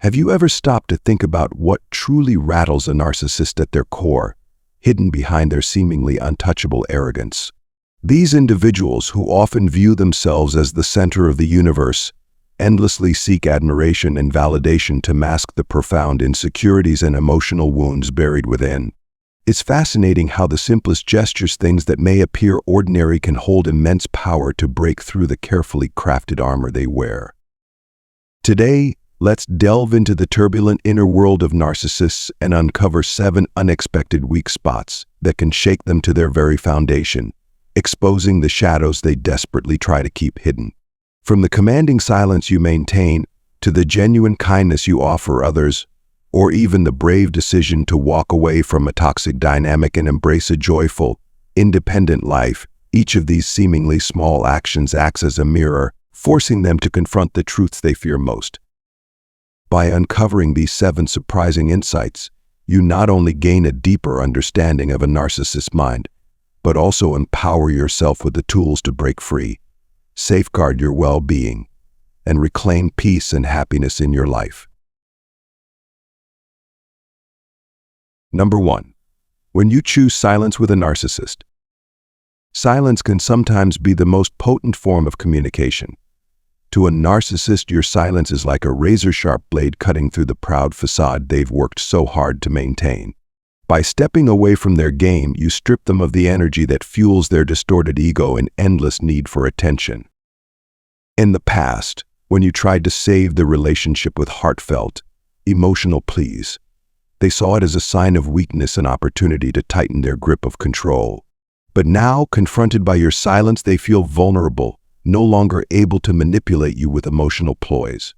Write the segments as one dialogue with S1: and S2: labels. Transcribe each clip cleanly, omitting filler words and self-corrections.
S1: Have you ever stopped to think about what truly rattles a narcissist at their core, hidden behind their seemingly untouchable arrogance? These individuals, who often view themselves as the center of the universe, endlessly seek admiration and validation to mask the profound insecurities and emotional wounds buried within. It's fascinating how the simplest gestures, things that may appear ordinary, can hold immense power to break through the carefully crafted armor they wear. Today, let's delve into the turbulent inner world of narcissists and uncover 7 unexpected weak spots that can shake them to their very foundation, exposing the shadows they desperately try to keep hidden. From the commanding silence you maintain to the genuine kindness you offer others, or even the brave decision to walk away from a toxic dynamic and embrace a joyful, independent life, each of these seemingly small actions acts as a mirror, forcing them to confront the truths they fear most. By uncovering these 7 surprising insights, you not only gain a deeper understanding of a narcissist's mind, but also empower yourself with the tools to break free, safeguard your well-being, and reclaim peace and happiness in your life. Number 1. When you choose silence with a narcissist. Silence can sometimes be the most potent form of communication. To a narcissist, your silence is like a razor-sharp blade cutting through the proud facade they've worked so hard to maintain. By stepping away from their game, you strip them of the energy that fuels their distorted ego and endless need for attention. In the past, when you tried to save the relationship with heartfelt, emotional pleas, they saw it as a sign of weakness and opportunity to tighten their grip of control. But now, confronted by your silence, they feel vulnerable, no longer able to manipulate you with emotional ploys.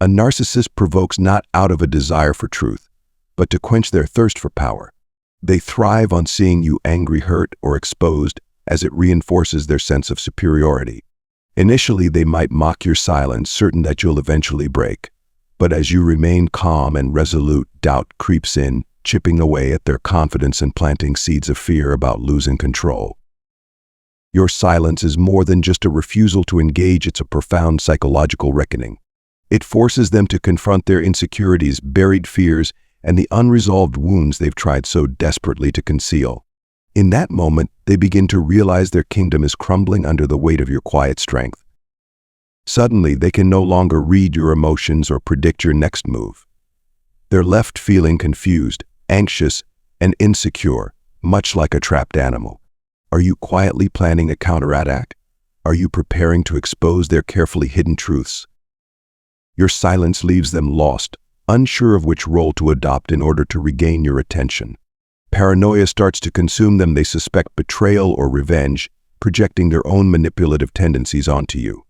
S1: A narcissist provokes not out of a desire for truth, but to quench their thirst for power. They thrive on seeing you angry, hurt, or exposed, as it reinforces their sense of superiority. Initially, they might mock your silence, certain that you'll eventually break. But as you remain calm and resolute, doubt creeps in, chipping away at their confidence and planting seeds of fear about losing control. Your silence is more than just a refusal to engage, it's a profound psychological reckoning. It forces them to confront their insecurities, buried fears, and the unresolved wounds they've tried so desperately to conceal. In that moment, they begin to realize their kingdom is crumbling under the weight of your quiet strength. Suddenly, they can no longer read your emotions or predict your next move. They're left feeling confused, anxious, and insecure, much like a trapped animal. Are you quietly planning a counterattack? Are you preparing to expose their carefully hidden truths? Your silence leaves them lost, unsure of which role to adopt in order to regain your attention. Paranoia starts to consume them. They suspect betrayal or revenge, projecting their own manipulative tendencies onto you.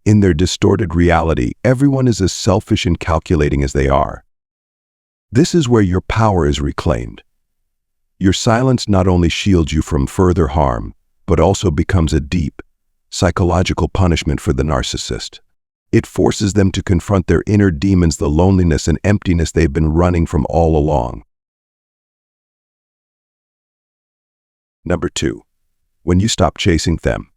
S1: In their distorted reality, everyone is as selfish and calculating as they are. This is where your power is reclaimed. Your silence not only shields you from further harm, but also becomes a deep, psychological punishment for the narcissist. It forces them to confront their inner demons, the loneliness and emptiness they've been running from all along. Number 2. When you stop chasing them.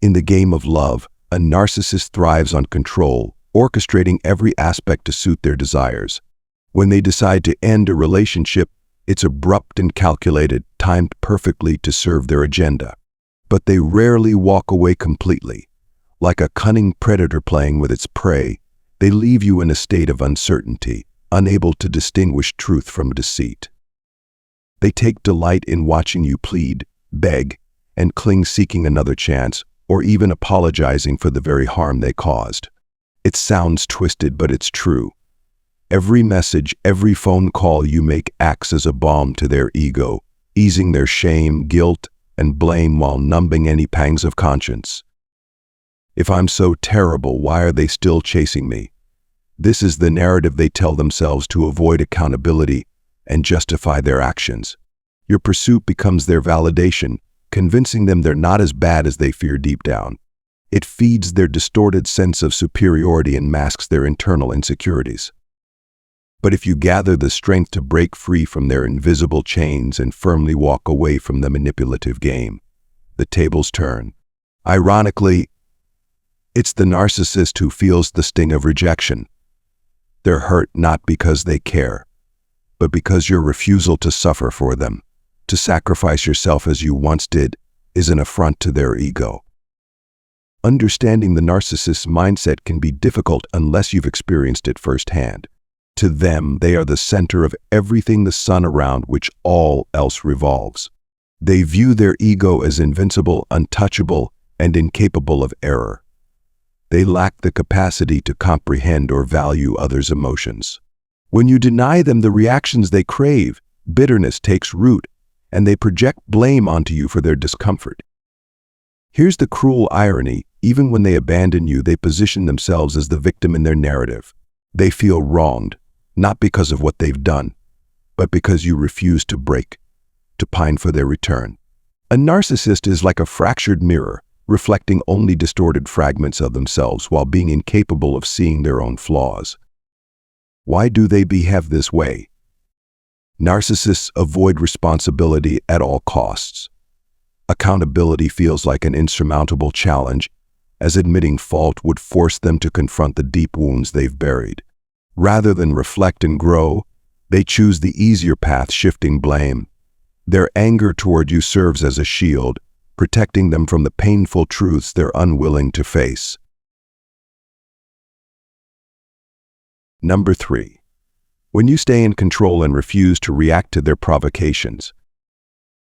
S1: In the game of love, a narcissist thrives on control, orchestrating every aspect to suit their desires. When they decide to end a relationship, it's abrupt and calculated, timed perfectly to serve their agenda. But they rarely walk away completely. Like a cunning predator playing with its prey, they leave you in a state of uncertainty, unable to distinguish truth from deceit. They take delight in watching you plead, beg, and cling, seeking another chance, or even apologizing for the very harm they caused. It sounds twisted, but it's true. Every message, every phone call you make acts as a balm to their ego, easing their shame, guilt, and blame while numbing any pangs of conscience. If I'm so terrible, why are they still chasing me? This is the narrative they tell themselves to avoid accountability and justify their actions. Your pursuit becomes their validation, convincing them they're not as bad as they fear deep down. It feeds their distorted sense of superiority and masks their internal insecurities. But if you gather the strength to break free from their invisible chains and firmly walk away from the manipulative game, the tables turn. Ironically, it's the narcissist who feels the sting of rejection. They're hurt not because they care, but because your refusal to suffer for them, to sacrifice yourself as you once did, is an affront to their ego. Understanding the narcissist's mindset can be difficult unless you've experienced it firsthand. To them, they are the center of everything, the sun around which all else revolves. They view their ego as invincible, untouchable, and incapable of error. They lack the capacity to comprehend or value others' emotions. When you deny them the reactions they crave, bitterness takes root, and they project blame onto you for their discomfort. Here's the cruel irony: even when they abandon you, they position themselves as the victim in their narrative. They feel wronged, not because of what they've done, but because you refuse to break, to pine for their return. A narcissist is like a fractured mirror, reflecting only distorted fragments of themselves while being incapable of seeing their own flaws. Why do they behave this way? Narcissists avoid responsibility at all costs. Accountability feels like an insurmountable challenge, as admitting fault would force them to confront the deep wounds they've buried. Rather than reflect and grow, they choose the easier path, shifting blame. Their anger toward you serves as a shield, protecting them from the painful truths they're unwilling to face. Number 3. When you stay in control and refuse to react to their provocations.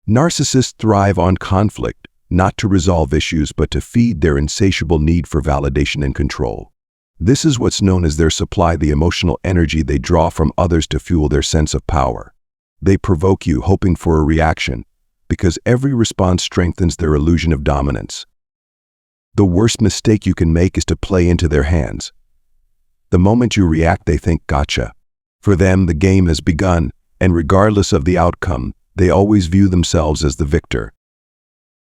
S1: Narcissists thrive on conflict, not to resolve issues but to feed their insatiable need for validation and control. This is what's known as their supply, the emotional energy they draw from others to fuel their sense of power. They provoke you, hoping for a reaction, because every response strengthens their illusion of dominance. The worst mistake you can make is to play into their hands. The moment you react, they think, "Gotcha." For them, the game has begun, and regardless of the outcome, they always view themselves as the victor.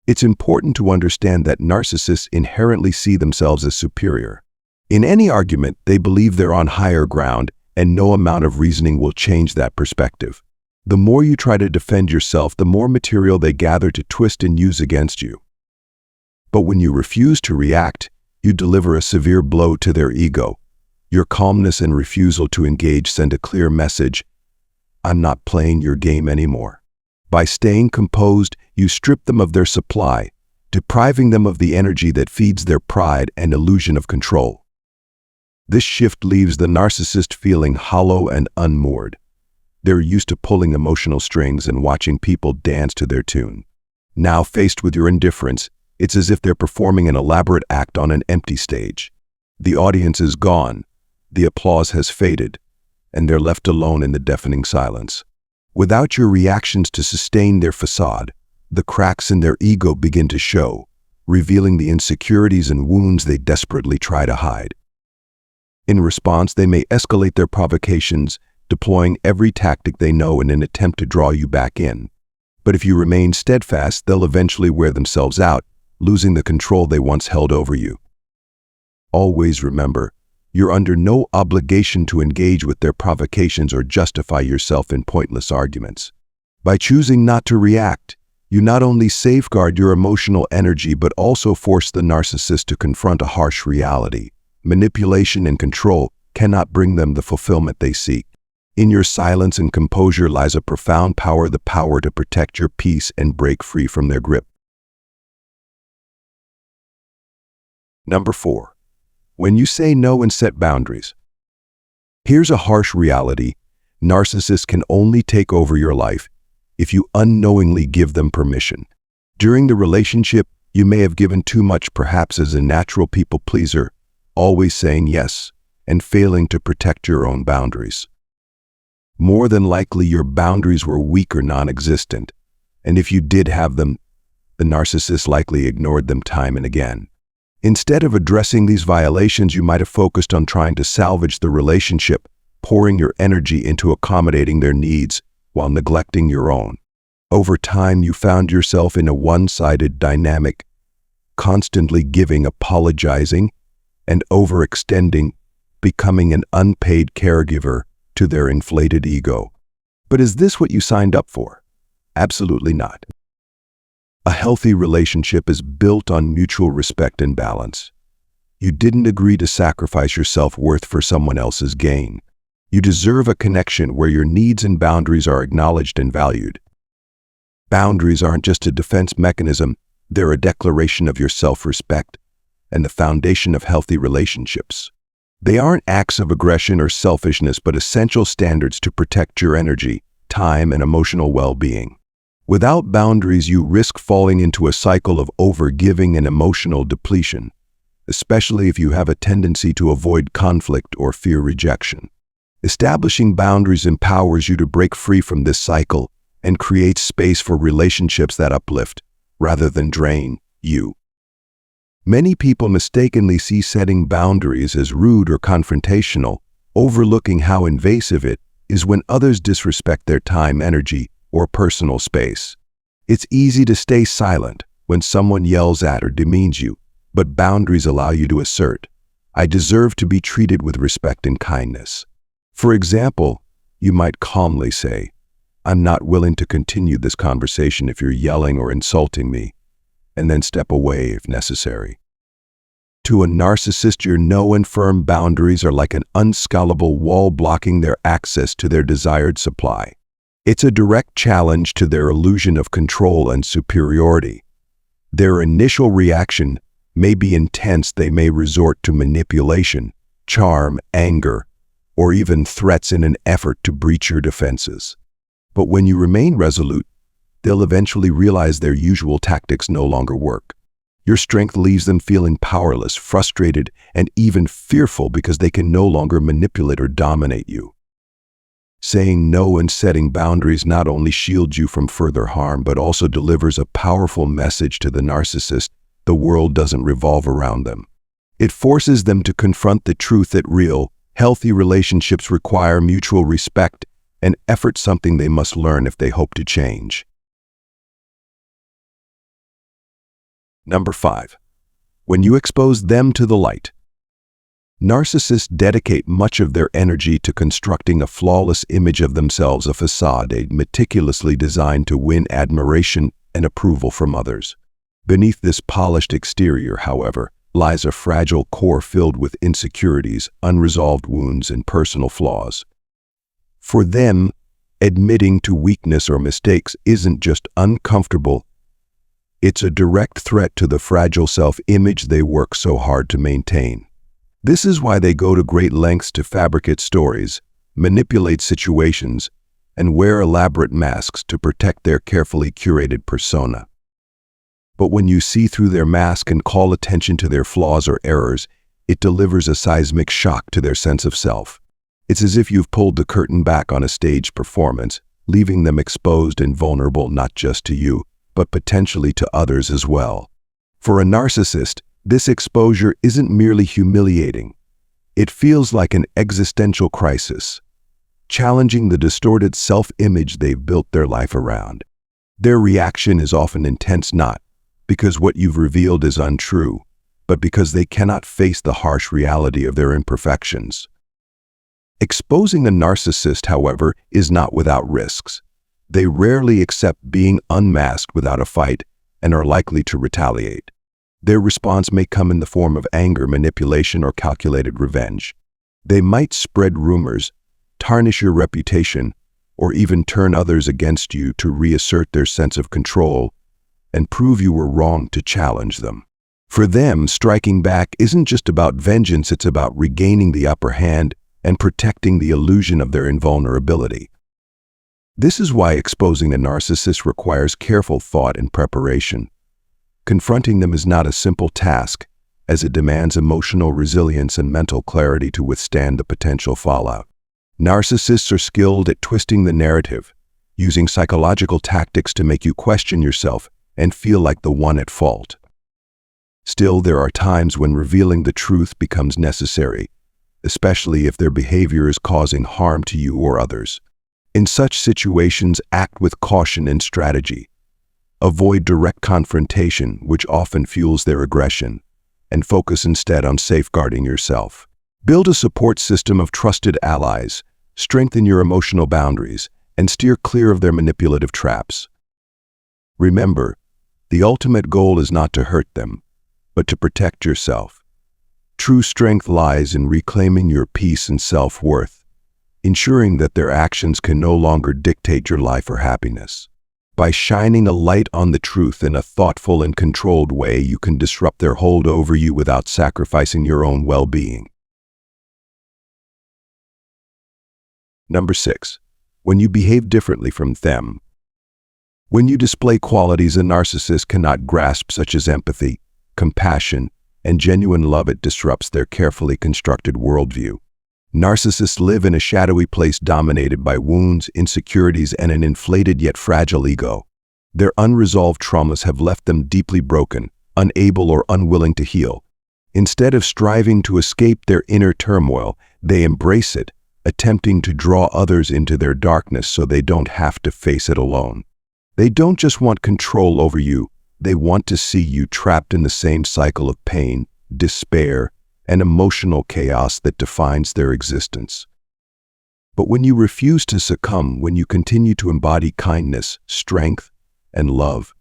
S1: It's important to understand that narcissists inherently see themselves as superior. In any argument, they believe they're on higher ground, and no amount of reasoning will change that perspective. The more you try to defend yourself, the more material they gather to twist and use against you. But when you refuse to react, you deliver a severe blow to their ego. Your calmness and refusal to engage send a clear message: I'm not playing your game anymore. By staying composed, you strip them of their supply, depriving them of the energy that feeds their pride and illusion of control. This shift leaves the narcissist feeling hollow and unmoored. They're used to pulling emotional strings and watching people dance to their tune. Now, faced with your indifference, it's as if they're performing an elaborate act on an empty stage. The audience is gone, the applause has faded, and they're left alone in the deafening silence. Without your reactions to sustain their facade, the cracks in their ego begin to show, revealing the insecurities and wounds they desperately try to hide. In response, they may escalate their provocations, deploying every tactic they know in an attempt to draw you back in. But if you remain steadfast, they'll eventually wear themselves out, losing the control they once held over you. Always remember, you're under no obligation to engage with their provocations or justify yourself in pointless arguments. By choosing not to react, you not only safeguard your emotional energy but also force the narcissist to confront a harsh reality. Manipulation and control cannot bring them the fulfillment they seek. In your silence and composure lies a profound power, the power to protect your peace and break free from their grip. Number 4. When you say no and set boundaries. Here's a harsh reality: narcissists can only take over your life if you unknowingly give them permission. During the relationship, you may have given too much, perhaps as a natural people pleaser, always saying yes and failing to protect your own boundaries. More than likely, your boundaries were weak or non-existent, and if you did have them, the narcissist likely ignored them time and again. Instead of addressing these violations, you might have focused on trying to salvage the relationship, pouring your energy into accommodating their needs while neglecting your own. Over time, you found yourself in a one-sided dynamic, constantly giving, apologizing, and overextending, becoming an unpaid caregiver to their inflated ego. But is this what you signed up for? Absolutely not. A healthy relationship is built on mutual respect and balance. You didn't agree to sacrifice your self-worth for someone else's gain. You deserve a connection where your needs and boundaries are acknowledged and valued. Boundaries aren't just a defense mechanism, they're a declaration of your self-respect and the foundation of healthy relationships. They aren't acts of aggression or selfishness, but essential standards to protect your energy, time, and emotional well-being. Without boundaries, you risk falling into a cycle of overgiving and emotional depletion, especially if you have a tendency to avoid conflict or fear rejection. Establishing boundaries empowers you to break free from this cycle and create space for relationships that uplift rather than drain you. Many people mistakenly see setting boundaries as rude or confrontational, overlooking how invasive it is when others disrespect their time, energy, or personal space. It's easy to stay silent when someone yells at or demeans you, but boundaries allow you to assert, "I deserve to be treated with respect and kindness." For example, you might calmly say, "I'm not willing to continue this conversation if you're yelling or insulting me," and then step away if necessary. To a narcissist, your no and firm boundaries are like an unscalable wall blocking their access to their desired supply. It's a direct challenge to their illusion of control and superiority. Their initial reaction may be intense. They may resort to manipulation, charm, anger, or even threats in an effort to breach your defenses. But when you remain resolute, they'll eventually realize their usual tactics no longer work. Your strength leaves them feeling powerless, frustrated, and even fearful because they can no longer manipulate or dominate you. Saying no and setting boundaries not only shields you from further harm, but also delivers a powerful message to the narcissist: the world doesn't revolve around them. It forces them to confront the truth that real, healthy relationships require mutual respect and effort, something they must learn if they hope to change. Number 5. When you expose them to the light. Narcissists dedicate much of their energy to constructing a flawless image of themselves, a facade meticulously designed to win admiration and approval from others. Beneath this polished exterior, however, lies a fragile core filled with insecurities, unresolved wounds, and personal flaws. For them, admitting to weakness or mistakes isn't just uncomfortable, it's a direct threat to the fragile self-image they work so hard to maintain. This is why they go to great lengths to fabricate stories, manipulate situations, and wear elaborate masks to protect their carefully curated persona. But when you see through their mask and call attention to their flaws or errors, it delivers a seismic shock to their sense of self. It's as if you've pulled the curtain back on a stage performance, leaving them exposed and vulnerable not just to you, but potentially to others as well. For a narcissist, this exposure isn't merely humiliating. It feels like an existential crisis, challenging the distorted self-image they've built their life around. Their reaction is often intense, not because what you've revealed is untrue, but because they cannot face the harsh reality of their imperfections. Exposing a narcissist, however, is not without risks. They rarely accept being unmasked without a fight and are likely to retaliate. Their response may come in the form of anger, manipulation, or calculated revenge. They might spread rumors, tarnish your reputation, or even turn others against you to reassert their sense of control and prove you were wrong to challenge them. For them, striking back isn't just about vengeance, it's about regaining the upper hand and protecting the illusion of their invulnerability. This is why exposing a narcissist requires careful thought and preparation. Confronting them is not a simple task, as it demands emotional resilience and mental clarity to withstand the potential fallout. Narcissists are skilled at twisting the narrative, using psychological tactics to make you question yourself and feel like the one at fault. Still, there are times when revealing the truth becomes necessary, especially if their behavior is causing harm to you or others. In such situations, act with caution and strategy. Avoid direct confrontation, which often fuels their aggression, and focus instead on safeguarding yourself. Build a support system of trusted allies, strengthen your emotional boundaries, and steer clear of their manipulative traps. Remember, the ultimate goal is not to hurt them, but to protect yourself. True strength lies in reclaiming your peace and self-worth, ensuring that their actions can no longer dictate your life or happiness. By shining a light on the truth in a thoughtful and controlled way, you can disrupt their hold over you without sacrificing your own well-being. Number 6. When you behave differently from them. When you display qualities a narcissist cannot grasp, such as empathy, compassion, and genuine love, it disrupts their carefully constructed worldview. Narcissists live in a shadowy place dominated by wounds, insecurities, and an inflated yet fragile ego. Their unresolved traumas have left them deeply broken, unable or unwilling to heal. Instead of striving to escape their inner turmoil, they embrace it, attempting to draw others into their darkness so they don't have to face it alone. They don't just want control over you, they want to see you trapped in the same cycle of pain, despair, and emotional chaos that defines their existence. But when you refuse to succumb, when you continue to embody kindness, strength, and love,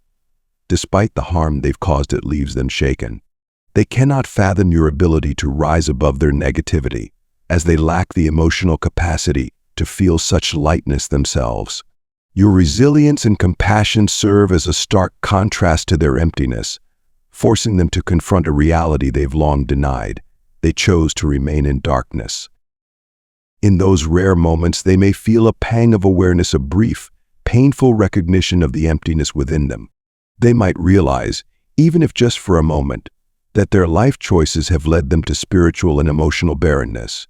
S1: despite the harm they've caused, it leaves them shaken. They cannot fathom your ability to rise above their negativity, as they lack the emotional capacity to feel such lightness themselves. Your resilience and compassion serve as a stark contrast to their emptiness, forcing them to confront a reality they've long denied. They chose to remain in darkness. In those rare moments, they may feel a pang of awareness, a brief, painful recognition of the emptiness within them. They might realize, even if just for a moment, that their life choices have led them to spiritual and emotional barrenness.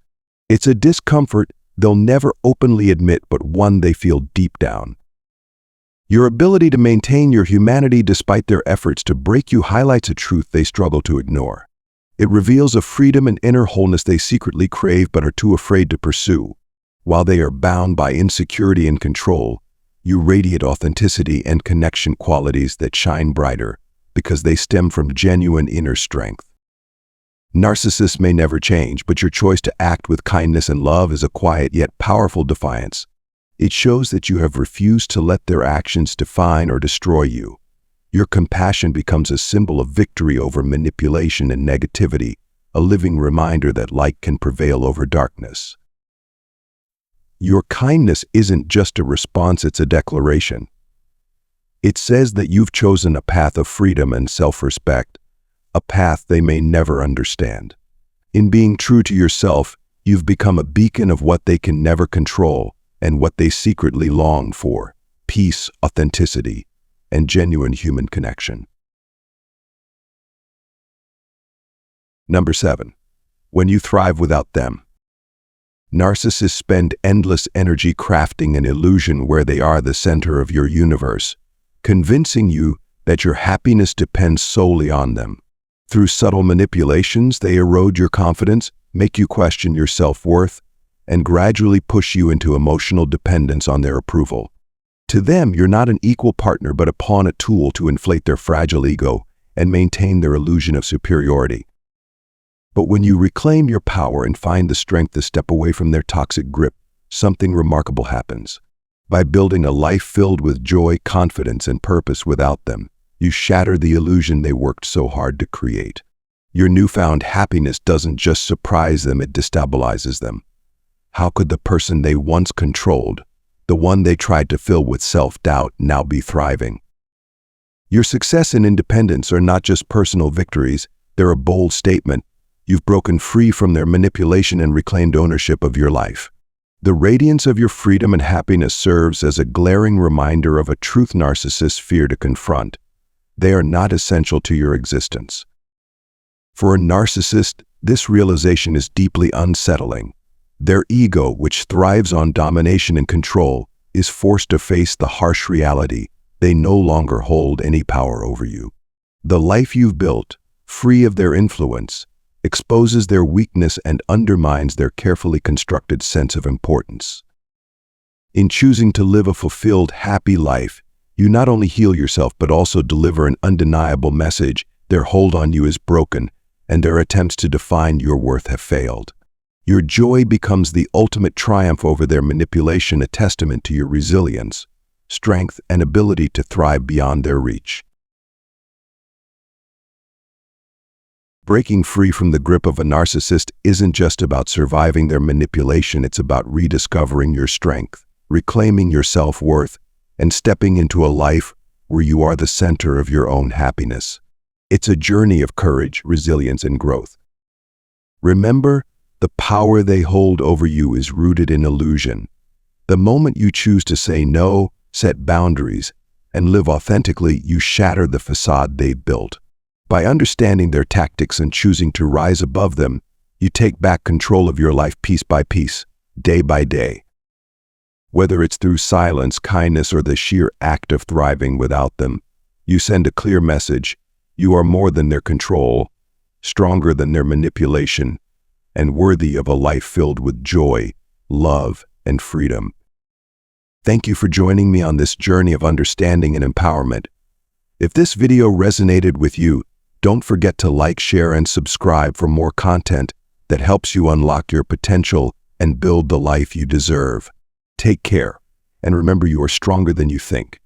S1: It's a discomfort they'll never openly admit, but one they feel deep down. Your ability to maintain your humanity despite their efforts to break you highlights a truth they struggle to ignore. It reveals a freedom and inner wholeness they secretly crave but are too afraid to pursue. While they are bound by insecurity and control, you radiate authenticity and connection, qualities that shine brighter because they stem from genuine inner strength. Narcissists may never change, but your choice to act with kindness and love is a quiet yet powerful defiance. It shows that you have refused to let their actions define or destroy you. Your compassion becomes a symbol of victory over manipulation and negativity, a living reminder that light can prevail over darkness. Your kindness isn't just a response, it's a declaration. It says that you've chosen a path of freedom and self-respect, a path they may never understand. In being true to yourself, you've become a beacon of what they can never control and what they secretly long for: peace, authenticity, and genuine human connection. Number 7. When you thrive without them. Narcissists spend endless energy crafting an illusion where they are the center of your universe, convincing you that your happiness depends solely on them. Through subtle manipulations, they erode your confidence, make you question your self-worth, and gradually push you into emotional dependence on their approval. To them, you're not an equal partner but a pawn, a tool to inflate their fragile ego and maintain their illusion of superiority. But when you reclaim your power and find the strength to step away from their toxic grip, something remarkable happens. By building a life filled with joy, confidence, and purpose without them, you shatter the illusion they worked so hard to create. Your newfound happiness doesn't just surprise them, it destabilizes them. How could the person they once controlled, the one they tried to fill with self-doubt, now be thriving? Your success and independence are not just personal victories, they're a bold statement. You've broken free from their manipulation and reclaimed ownership of your life. The radiance of your freedom and happiness serves as a glaring reminder of a truth narcissists fear to confront. They are not essential to your existence. For a narcissist, this realization is deeply unsettling. Their ego, which thrives on domination and control, is forced to face the harsh reality: they no longer hold any power over you. The life you've built, free of their influence, exposes their weakness and undermines their carefully constructed sense of importance. In choosing to live a fulfilled, happy life, you not only heal yourself but also deliver an undeniable message: their hold on you is broken, and their attempts to define your worth have failed. Your joy becomes the ultimate triumph over their manipulation, a testament to your resilience, strength, and ability to thrive beyond their reach. Breaking free from the grip of a narcissist isn't just about surviving their manipulation, it's about rediscovering your strength, reclaiming your self-worth, and stepping into a life where you are the center of your own happiness. It's a journey of courage, resilience, and growth. Remember, the power they hold over you is rooted in illusion. The moment you choose to say no, set boundaries, and live authentically, you shatter the facade they've built. By understanding their tactics and choosing to rise above them, you take back control of your life piece by piece, day by day. Whether it's through silence, kindness, or the sheer act of thriving without them, you send a clear message: you are more than their control, stronger than their manipulation, and worthy of a life filled with joy, love, and freedom. Thank you for joining me on this journey of understanding and empowerment. If this video resonated with you, don't forget to like, share, and subscribe for more content that helps you unlock your potential and build the life you deserve. Take care, and remember, you are stronger than you think.